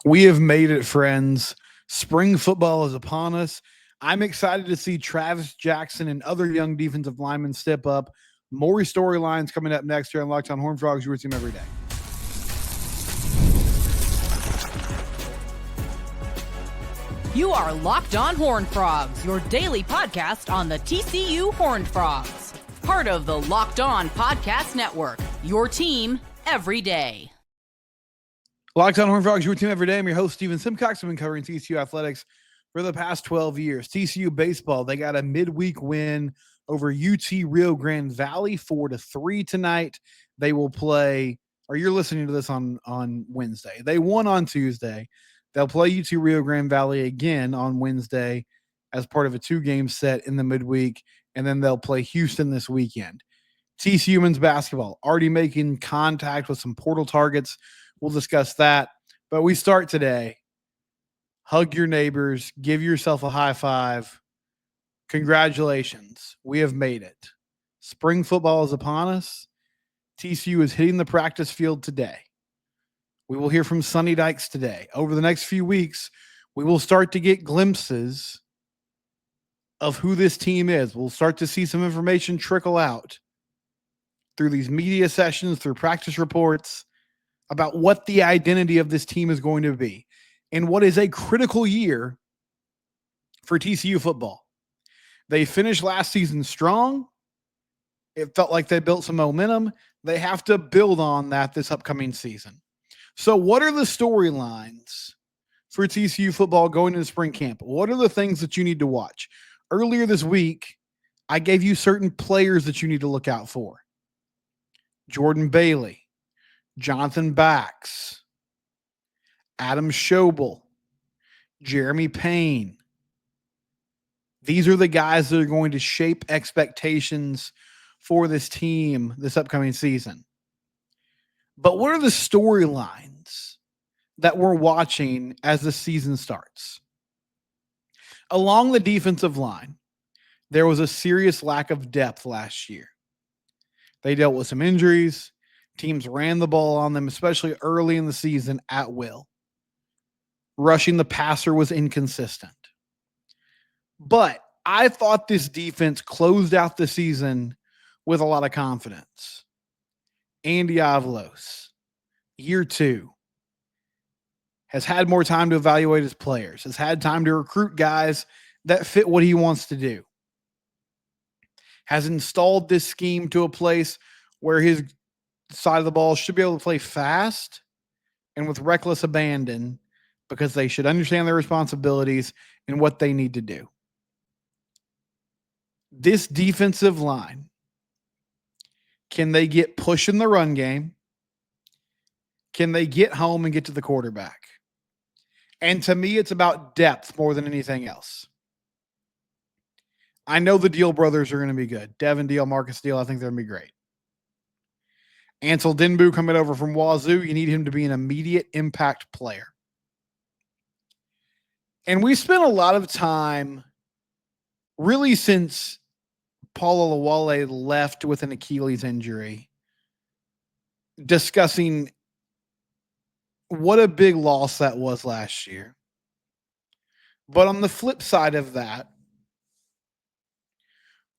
We have made it, friends. Spring football is upon us. I'm excited to see Travis Jackson and other young defensive linemen step up. More storylines coming up next here on Locked On Horned Frogs, your team every day. You are Locked On Horned Frogs, your daily podcast on the TCU Horned Frogs. Part of the Locked On Podcast Network, your team every day. Locked On Horned Frogs, your team every day. I'm your host, Steven Simcox. I've been covering TCU athletics for the past 12 years. TCU baseball, they got a midweek win over UT Rio Grande Valley, 4-3 tonight. They will play, or you're listening to this on Wednesday. They won on Tuesday. They'll play UT Rio Grande Valley again on Wednesday as part of a 2-game set in the midweek, and then they'll play Houston this weekend. TCU men's basketball already making contact with some portal targets. We'll discuss that. But we start today. Hug your neighbors. Give yourself a high five. Congratulations. We have made it. Spring football is upon us. TCU is hitting the practice field today. We will hear from Sonny Dykes today. Over the next few weeks, we will start to get glimpses of who this team is. We'll start to see some information trickle out through these media sessions, through practice reports, about what the identity of this team is going to be and what is a critical year for TCU football. They finished last season strong. It felt like they built some momentum. They have to build on that this upcoming season. So what are the storylines for TCU football going into spring camp? What are the things that you need to watch? Earlier this week, I gave you certain players that you need to look out for. Jordan Bailey, Jonathan Bax, Adam Schobel, Jeremy Payne. These are the guys that are going to shape expectations for this team this upcoming season. But what are the storylines that we're watching as the season starts? Along the defensive line, there was a serious lack of depth last year. They dealt with some injuries. Teams ran the ball on them, especially early in the season at will. Rushing the passer was inconsistent. But I thought this defense closed out the season with a lot of confidence. Andy Avalos, year 2, has had more time to evaluate his players, has had time to recruit guys that fit what he wants to do, has installed this scheme to a place where his side of the ball should be able to play fast and with reckless abandon because they should understand their responsibilities and what they need to do. This defensive line, can they get push in the run game? Can they get home and get to the quarterback? And to me, it's about depth more than anything else. I know the Deal brothers are going to be good. Devin Deal, Marcus Deal, I think they're going to be great. Ansel Denbu coming over from Wazoo, you need him to be an immediate impact player. And we spent a lot of time, really since Paul Olawale left with an Achilles injury, discussing what a big loss that was last year. But on the flip side of that,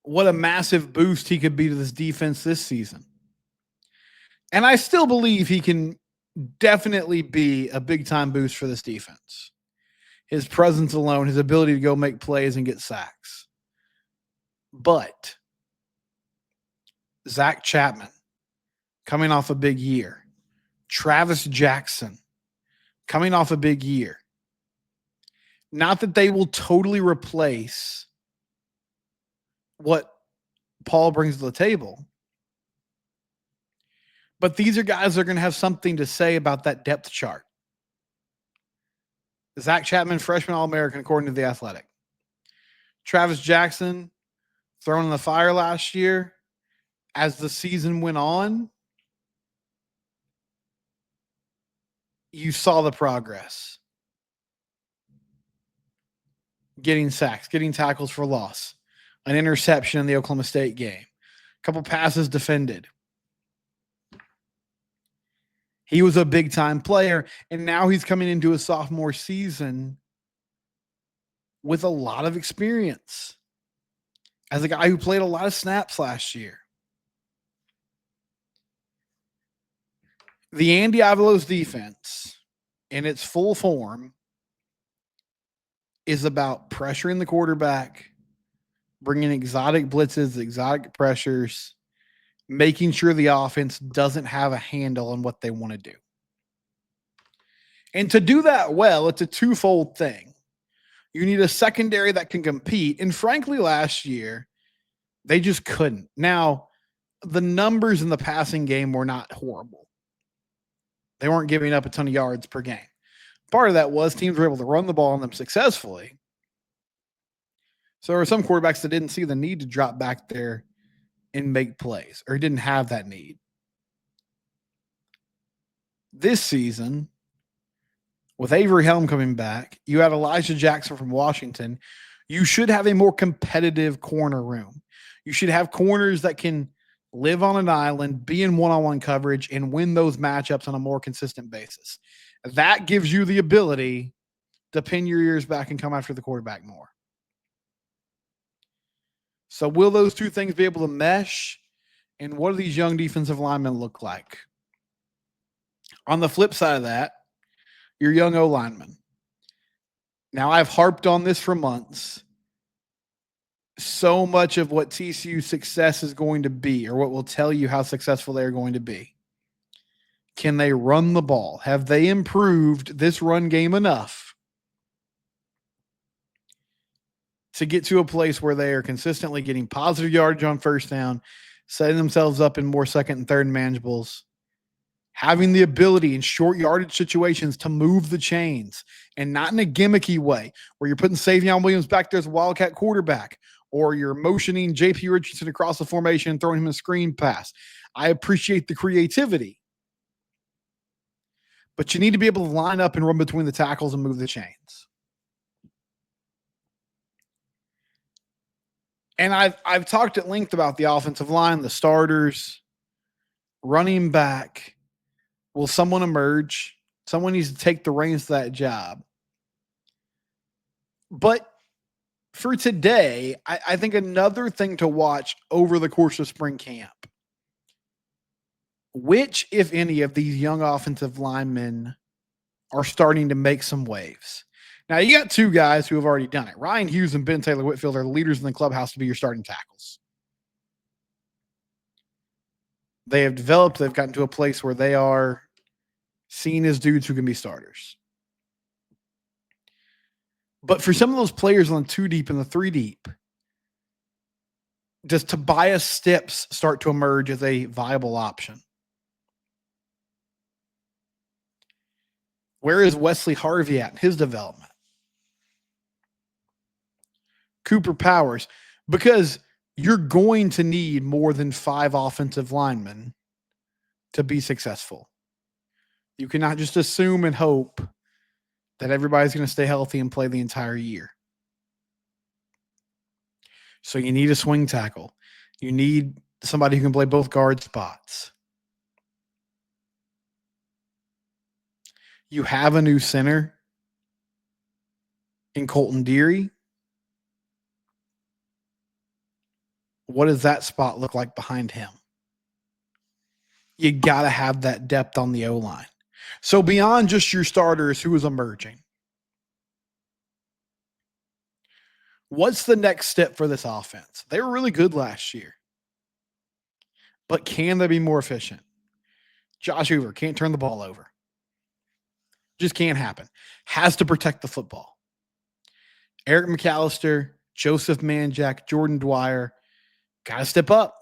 what a massive boost he could be to this defense this season. And I still believe he can definitely be a big-time boost for this defense. His presence alone, his ability to go make plays and get sacks. But Zach Chapman, coming off a big year. Travis Jackson, coming off a big year. Not that they will totally replace what Paul brings to the table, but these are guys that are going to have something to say about that depth chart. Zach Chapman, freshman All-American, according to The Athletic. Travis Jackson, thrown in the fire last year. As the season went on, you saw the progress. Getting sacks, getting tackles for loss, an interception in the Oklahoma State game, a couple passes defended. He was a big-time player, and now he's coming into a sophomore season with a lot of experience as a guy who played a lot of snaps last year. The Andy Avalos defense in its full form is about pressuring the quarterback, bringing exotic blitzes, exotic pressures, making sure the offense doesn't have a handle on what they want to do. And to do that well, it's a twofold thing. You need a secondary that can compete. And frankly, last year, they just couldn't. Now, the numbers in the passing game were not horrible. They weren't giving up a ton of yards per game. Part of that was teams were able to run the ball on them successfully. So there were some quarterbacks that didn't see the need to drop back there and make plays, or didn't have that need. This season, with Avery Helm coming back, you had Elijah Jackson from Washington. You should have a more competitive corner room. You should have corners that can live on an island, be in one-on-one coverage, and win those matchups on a more consistent basis. That gives you the ability to pin your ears back and come after the quarterback more. So will those two things be able to mesh? And what do these young defensive linemen look like? On the flip side of that, your young O-lineman. Now, I've harped on this for months. So much of what TCU's success is going to be, or what will tell you how successful they're going to be. Can they run the ball? Have they improved this run game enough to get to a place where they are consistently getting positive yardage on first down, setting themselves up in more second and third manageables, having the ability in short yardage situations to move the chains, and not in a gimmicky way where you're putting Savion Williams back there as a Wildcat quarterback, or you're motioning J.P. Richardson across the formation and throwing him a screen pass. I appreciate the creativity, but you need to be able to line up and run between the tackles and move the chains. And I've talked at length about the offensive line, the starters, running back. Will someone emerge? Someone needs to take the reins of that job. But for today, I think another thing to watch over the course of spring camp, which, if any, of these young offensive linemen are starting to make some waves. Now, you got two guys who have already done it. Ryan Hughes and Ben Taylor Whitfield are the leaders in the clubhouse to be your starting tackles. They have developed. They've gotten to a place where they are seen as dudes who can be starters. But for some of those players on the 2 deep and the 3 deep, does Tobias Stips start to emerge as a viable option? Where is Wesley Harvey at in his development? Cooper Powers, because you're going to need more than 5 offensive linemen to be successful. You cannot just assume and hope that everybody's going to stay healthy and play the entire year. So you need a swing tackle. You need somebody who can play both guard spots. You have a new center in Colton Deary. What does that spot look like behind him? You got to have that depth on the O-line. So beyond just your starters, who is emerging? What's the next step for this offense? They were really good last year. But can they be more efficient? Josh Hoover can't turn the ball over. Just can't happen. Has to protect the football. Eric McAllister, Joseph Manjack, Jordan Dwyer, got to step up.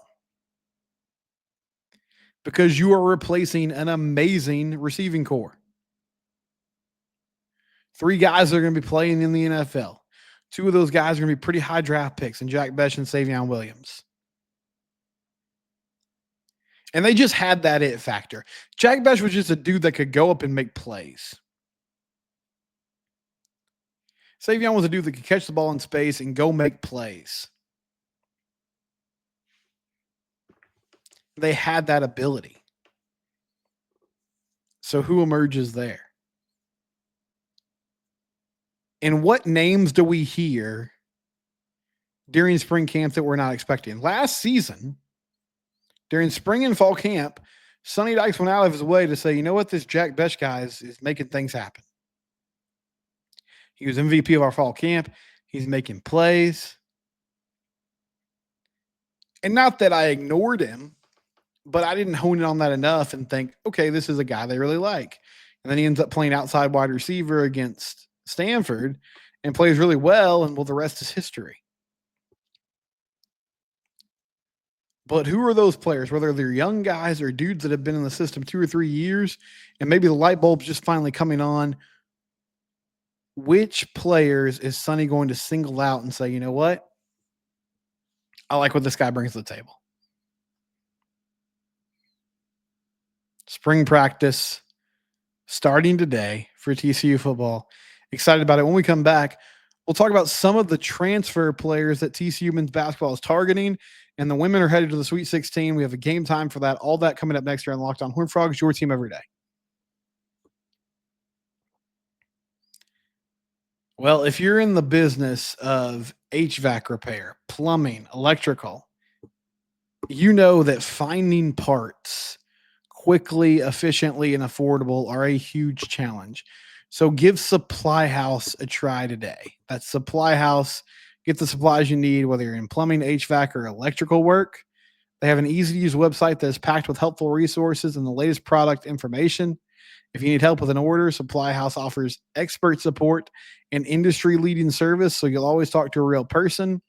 Because you are replacing an amazing receiving core. 3 guys are going to be playing in the NFL. 2 of those guys are going to be pretty high draft picks in Jack Besh and Savion Williams. And they just had that it factor. Jack Besh was just a dude that could go up and make plays. Savion was a dude that could catch the ball in space and go make plays. They had that ability. So who emerges there? And what names do we hear during spring camp that we're not expecting? Last season, during spring and fall camp, Sonny Dykes went out of his way to say, you know what, this Jack Besh guy is making things happen. He was MVP of our fall camp. He's making plays. And not that I ignored him, but I didn't hone in on that enough and think, okay, this is a guy they really like. And then he ends up playing outside wide receiver against Stanford and plays really well. And well, the rest is history. But who are those players, whether they're young guys or dudes that have been in the system 2 or 3 years, and maybe the light bulb's just finally coming on? Which players is Sonny going to single out and say, you know what? I like what this guy brings to the table. Spring practice starting today for TCU football. Excited about it. When we come back, we'll talk about some of the transfer players that TCU men's basketball is targeting, and the women are headed to the Sweet 16. We have a game time for that. All that coming up next year on Locked On Horned Frogs, your team every day. Well, if you're in the business of HVAC repair, plumbing, electrical, you know that finding parts quickly, efficiently, and affordable are a huge challenge. So give Supply House a try today. That's Supply House. Get the supplies you need, whether you're in plumbing, HVAC, or electrical work. They have an easy-to-use website that is packed with helpful resources and the latest product information. If you need help with an order, Supply House offers expert support and industry-leading service, so you'll always talk to a real person.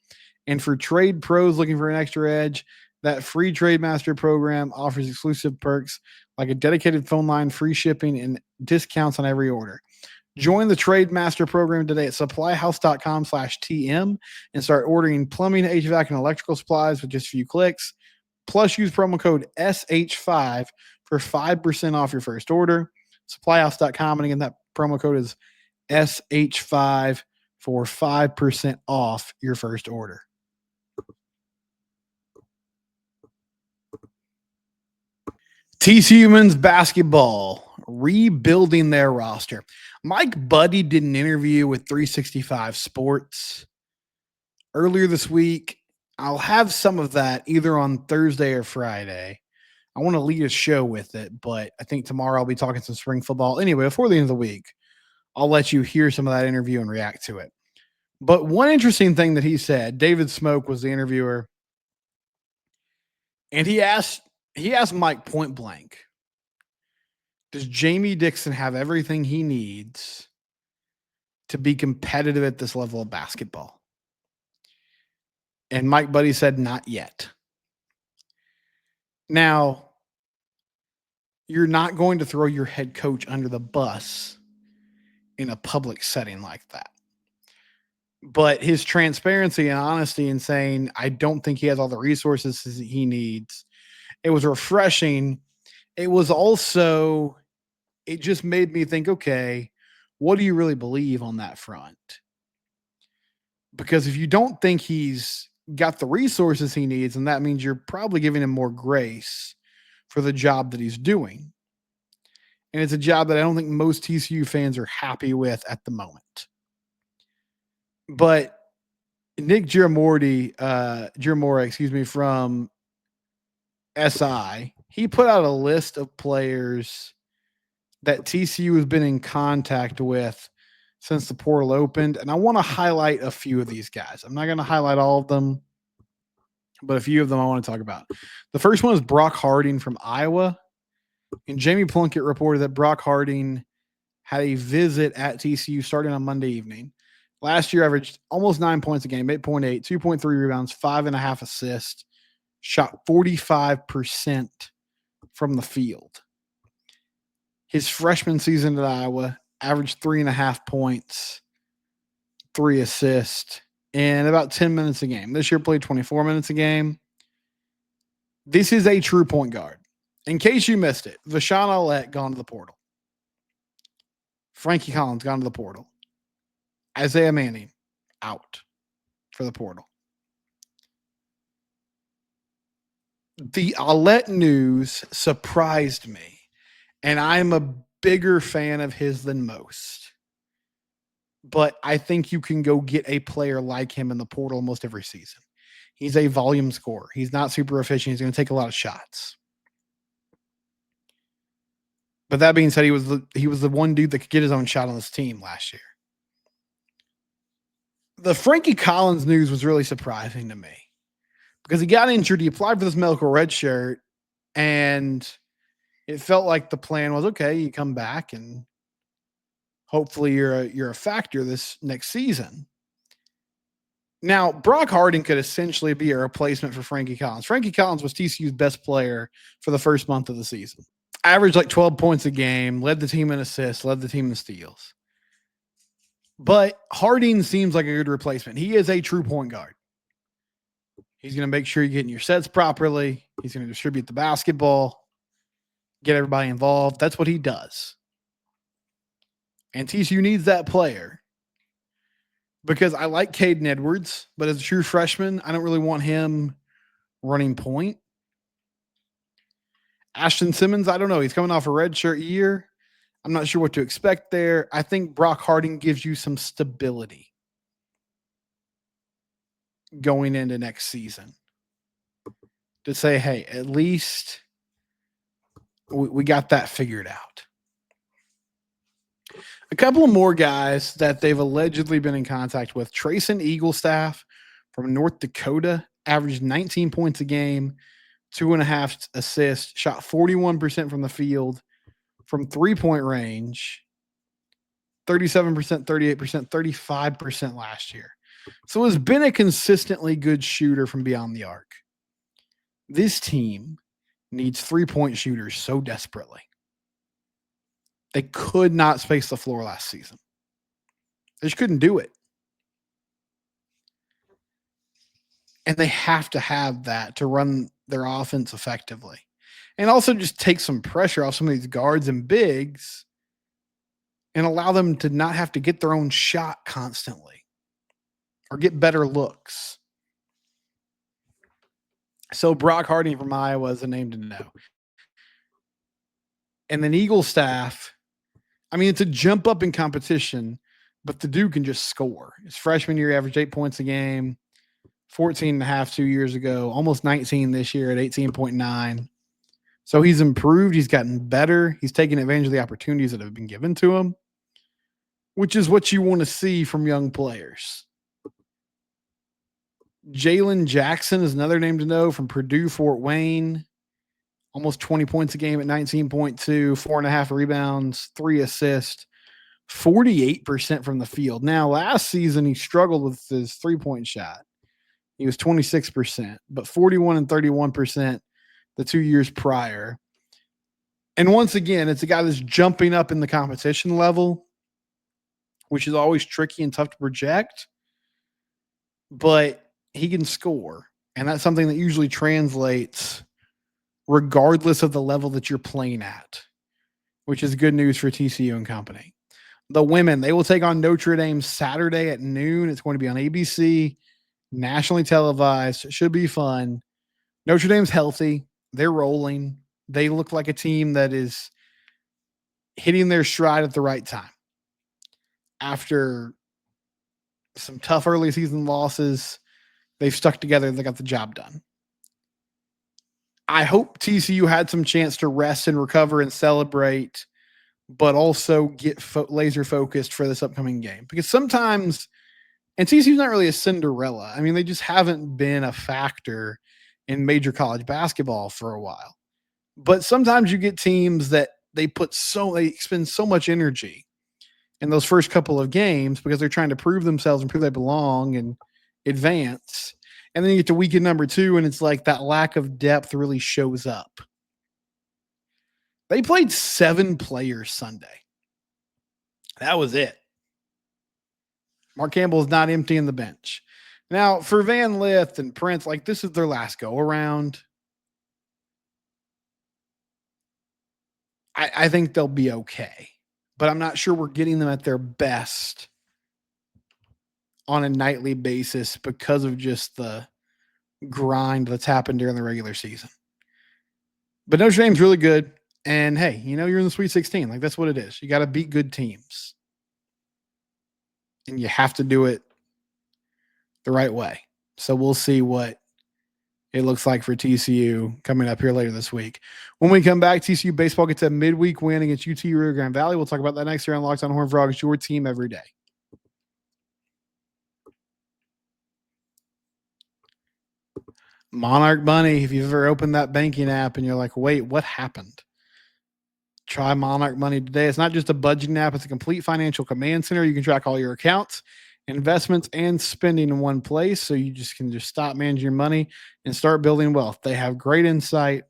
And for trade pros looking for an extra edge, that free Trade Master program offers exclusive perks like a dedicated phone line, free shipping, and discounts on every order. Join the Trade Master program today at supplyhouse.com/TM and start ordering plumbing, HVAC, and electrical supplies with just a few clicks. Plus, use promo code SH5 for 5% off your first order. Supplyhouse.com. And again, that promo code is SH5 for 5% off your first order. TCU men's basketball rebuilding their roster. Mike Buddy did an interview with 365 Sports earlier this week. I'll have some of that either on Thursday or Friday. I want to lead a show with it, but I think tomorrow I'll be talking some spring football. Anyway, before the end of the week, I'll let you hear some of that interview and react to it. But one interesting thing that he said, David Smoke was the interviewer, and he asked Mike point blank, does Jamie Dixon have everything he needs to be competitive at this level of basketball? And Mike Buddy said, not yet. Now, you're not going to throw your head coach under the bus in a public setting like that. But his transparency and honesty in saying, I don't think he has all the resources he needs, it was refreshing. It was also, it just made me think, okay, what do you really believe on that front? Because if you don't think he's got the resources he needs, and that means you're probably giving him more grace for the job that he's doing. And it's a job that I don't think most TCU fans are happy with at the moment. But Nick Giramore, from SI, he put out a list of players that TCU has been in contact with since the portal opened. And I want to highlight a few of these guys. I'm not going to highlight all of them, but a few of them I want to talk about. The first one is Brock Harding from Iowa. And Jamie Plunkett reported that Brock Harding had a visit at TCU starting on Monday evening. Last year averaged almost 9 points a game, 8.8, 2.3 rebounds, 5.5 assists, shot 45% from the field. His freshman season at Iowa averaged 3.5 points, 3 assists, and about 10 minutes a game. This year played 24 minutes a game. This is a true point guard. In case you missed it, Vashawn Allett gone to the portal. Frankie Collins gone to the portal. Isaiah Manning out for the portal. The Allett news surprised me. And I'm a bigger fan of his than most. But I think you can go get a player like him in the portal almost every season. He's a volume scorer. He's not super efficient. He's going to take a lot of shots. But that being said, he was the one dude that could get his own shot on this team last year. The Frankie Collins news was really surprising to me because he got injured. He applied for this medical red shirt, and it felt like the plan was, okay, you come back and hopefully you're a factor this next season. Now, Brock Harding could essentially be a replacement for Frankie Collins. Frankie Collins was TCU's best player for the first month of the season. Averaged like 12 points a game, led the team in assists, led the team in steals. But Harding seems like a good replacement. He is a true point guard. He's going to make sure you're getting your sets properly. He's going to distribute the basketball, get everybody involved. That's what he does. And TCU needs that player. Because I like Caden Edwards, but as a true freshman, I don't really want him running point. Ashton Simmons, I don't know. He's coming off a redshirt year. I'm not sure what to expect there. I think Brock Harding gives you some stability going into next season. To say, hey, at least we got that figured out. A couple of more guys that they've allegedly been in contact with. Trayson Eaglestaff from North Dakota averaged 19 points a game, 2.5 assists, shot 41% from the field from 3-point range, 37%, 38%, 35% last year. So has been a consistently good shooter from beyond the arc. This team needs 3-point shooters so desperately. They could not space the floor last season. They just couldn't do it. And they have to have that to run their offense effectively. And also just take some pressure off some of these guards and bigs and allow them to not have to get their own shot constantly or get better looks. So Brock Harding from Iowa is a name to know. And then Eaglestaff, I mean, it's a jump up in competition, but the dude can just score. His freshman year, averaged 8 points a game, 14.5 2 years ago, almost 19 this year at 18.9. So he's improved. He's gotten better. He's taken advantage of the opportunities that have been given to him, which is what you want to see from young players. Jalen Jackson is another name to know from Purdue Fort Wayne. Almost 20 points a game at 19.2, 4.5 rebounds, 3 assists, 48% from the field. Now, last season, he struggled with his 3-point shot. He was 26%, but 41 and 31% the 2 years prior. And once again, it's a guy that's jumping up in the competition level, which is always tricky and tough to project. But he can score, and that's something that usually translates regardless of the level that you're playing at, which is good news for TCU and company. The women, they will take on Notre Dame Saturday at noon. It's going to be on ABC, nationally televised. It should be fun. Notre Dame's healthy. They're rolling. They look like a team that is hitting their stride at the right time. After some tough early season losses, they've stuck together and they got the job done. I hope TCU had some chance to rest and recover and celebrate, but also get laser focused for this upcoming game. Because sometimes, and TCU's not really a Cinderella. I mean, they just haven't been a factor in major college basketball for a while. But sometimes you get teams that they expend so much energy in those first couple of games because they're trying to prove themselves and prove they belong and advance. And then you get to weekend number 2, and it's like that lack of depth really shows up. They played 7 players Sunday. That was it. Mark Campbell is not emptying the bench. Now, for Van Lith and Prince, like this is their last go-around. I think they'll be okay. But I'm not sure we're getting them at their best on a nightly basis because of just the grind that's happened during the regular season. But Notre Dame's really good. And hey, you're in the Sweet 16. Like, that's what it is. You got to beat good teams. And you have to do it the right way. So we'll see what it looks like for TCU coming up here later this week. When we come back, TCU baseball gets a midweek win against UT Rio Grande Valley. We'll talk about that next year on Locked On Horned Frogs, your team every day. Monarch Money. If you've ever opened that banking app and you're like, wait, what happened? Try Monarch Money today. It's not just a budgeting app. It's a complete financial command center. You can track all your accounts, investments, and spending in one place. So you can stop managing your money and start building wealth. They have great insight,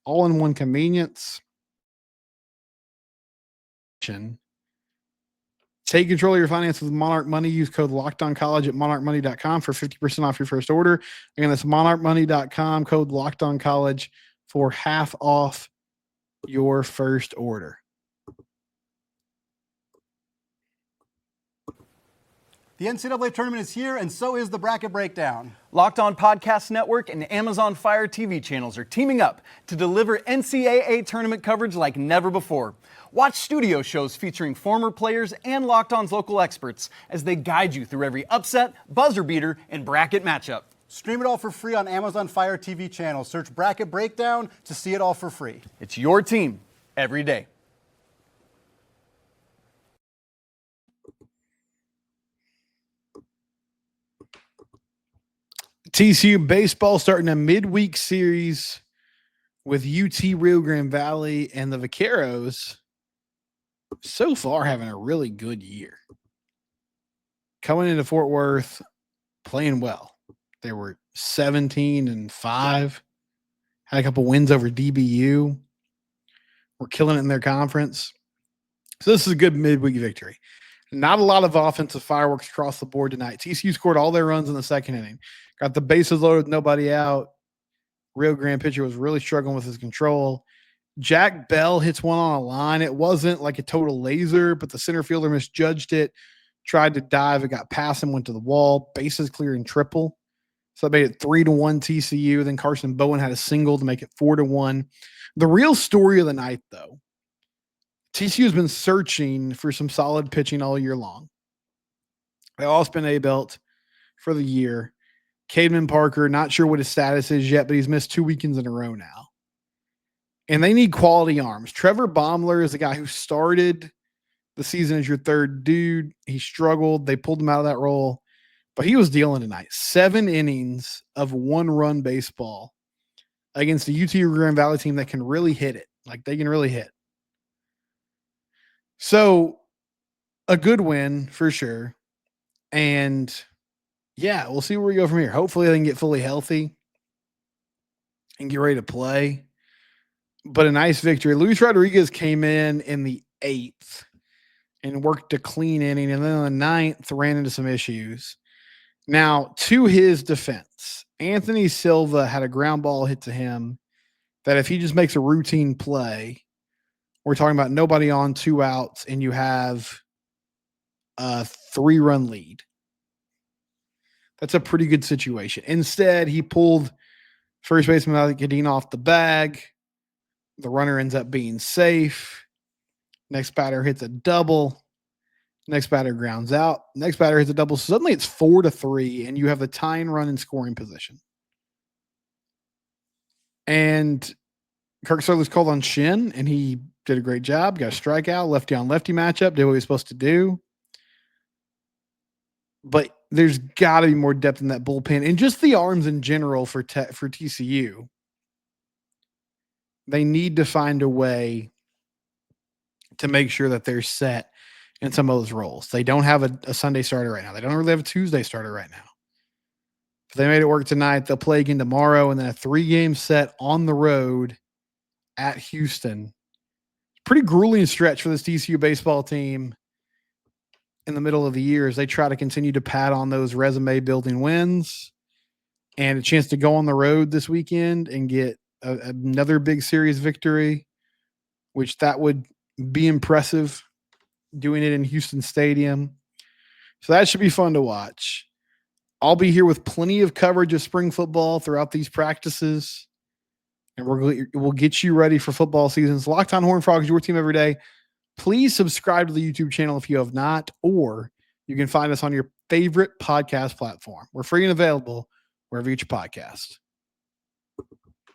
all in one convenience. Take control of your finances with Monarch Money. Use code LOCKEDONCollege at monarchmoney.com for 50% off your first order. Again, that's monarchmoney.com, code LOCKEDONCollege for half off your first order. The NCAA tournament is here, and so is the Bracket Breakdown. Locked On Podcast Network and Amazon Fire TV channels are teaming up to deliver NCAA tournament coverage like never before. Watch studio shows featuring former players and Locked On's local experts as they guide you through every upset, buzzer beater, and bracket matchup. Stream it all for free on Amazon Fire TV channel. Search Bracket Breakdown to see it all for free. It's your team every day. TCU baseball starting a midweek series with UT Rio Grande Valley, and the Vaqueros so far having a really good year. Coming into Fort Worth, playing well. They were 17-5, had a couple wins over DBU. We're killing it in their conference. So this is a good midweek victory. Not a lot of offensive fireworks across the board tonight. TCU scored all their runs in the second inning. Got the bases loaded, nobody out. Rio Grande pitcher was really struggling with his control. Jack Bell hits one on a line. It wasn't like a total laser, but the center fielder misjudged it, tried to dive. It got past him, went to the wall. Bases clearing triple. So that made it 3-1 TCU. Then Carson Bowen had a single to make it 4-1. The real story of the night, though, TCU has been searching for some solid pitching all year long. They all spent A-belt for the year. Cademan Parker, not sure what his status is yet, but he's missed 2 weekends in a row now. And they need quality arms. Trevor Baumler is the guy who started the season as your third dude. He struggled. They pulled him out of that role. But he was dealing tonight. 7 innings of one-run baseball against the UT Rio Grande Valley team that can really hit it. Like, they can really hit. So, a good win for sure. And, yeah, we'll see where we go from here. Hopefully they can get fully healthy and get ready to play. But a nice victory. Luis Rodriguez came in the 8th and worked a clean inning. And then in the 9th, ran into some issues. Now, to his defense, Anthony Silva had a ground ball hit to him that if he just makes a routine play, we're talking about nobody on, 2 outs, and you have a 3-run lead. That's a pretty good situation. Instead, he pulled first baseman Gadin off the bag. The runner ends up being safe. Next batter hits a double. Next batter grounds out. Next batter hits a double. Suddenly it's 4-3, and you have the tying run in scoring position. And Kirk Sutherland's called on Shin, and he did a great job. Got a strikeout, lefty on lefty matchup, did what he was supposed to do. But there's got to be more depth in that bullpen, and just the arms in general for TCU. They need to find a way to make sure that they're set in some of those roles. They don't have a Sunday starter right now. They don't really have a Tuesday starter right now. If they made it work tonight, they'll play again tomorrow, and then a 3-game set on the road at Houston. Pretty grueling stretch for this TCU baseball team in the middle of the year as they try to continue to pad on those resume-building wins and a chance to go on the road this weekend and get another big series victory, which that would be impressive, doing it in Houston Stadium. So that should be fun to watch. I'll be here with plenty of coverage of spring football throughout these practices. and we'll get you ready for football seasons. Locked On Horned Frogs, your team every day. Please subscribe to the YouTube channel if you have not, or you can find us on your favorite podcast platform. We're free and available wherever you get your podcast.